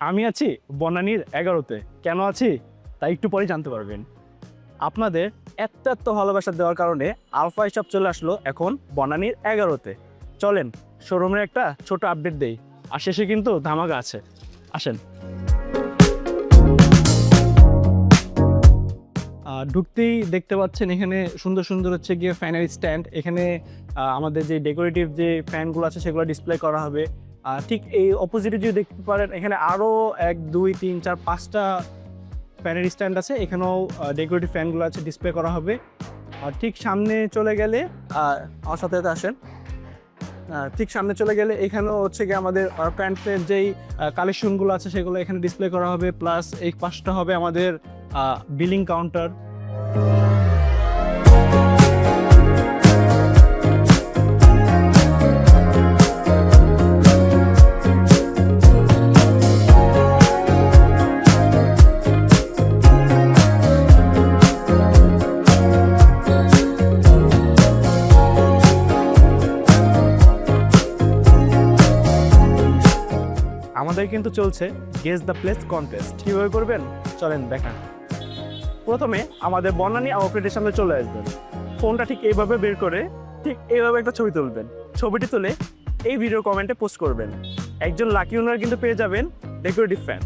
আমি আছি বনানীর 11-তে। কেন আছি তা একটু পরে জানতে পারবেন। আপনাদের এত ভালোবাসা দেওয়ার কারণে আলফা শপ চলে আসলো এখন বনানীর 11-তে। চলেন শোরুমের একটা ছোট আপডেট দেই, আর শেষে কিন্তু ধামাকা আছে। আসেন। ঢুকতেই দেখতে পাচ্ছেন এখানে সুন্দর সুন্দর হচ্ছে গিয়ে ফ্যানের স্ট্যান্ড। এখানে আমাদের যে ডেকোরেটিভ যে ফ্যানগুলো আছে সেগুলো ডিসপ্লে করা হবে। ঠিক এই অপোজিটে যদি দেখতে পারেন এখানে আরও 1 2 3 4 5টা ফ্যানের স্ট্যান্ড আছে। এখানেও ডেকোরেটিভ ফ্যানগুলো আছে, ডিসপ্লে করা হবে। আর ঠিক সামনে চলে গেলে আমার সাথে আসেন। ঠিক সামনে চলে গেলে এখানেও হচ্ছে গিয়ে আমাদের প্যান্টের যেই কালেকশনগুলো আছে সেগুলো এখানে ডিসপ্লে করা হবে। প্লাস এই পাশটা হবে আমাদের বিলিং কাউন্টার। আমাদের কিন্তু চলছে গেস দ্য প্লেস কন্টেস্ট। কীভাবে করবেন চলেন দেখান। প্রথমে আমাদের বনানী আউটলেটের সামনে চলে আসবেন। ফোনটা ঠিক এইভাবে বের করে ঠিক এইভাবে একটা ছবি তুলবেন। ছবিটি তুলে এই ভিডিও কমেন্টে পোস্ট করবেন। একজন লাকি ওনার কিন্তু পেয়ে যাবেন ডেকোরেটিভ ফ্যান।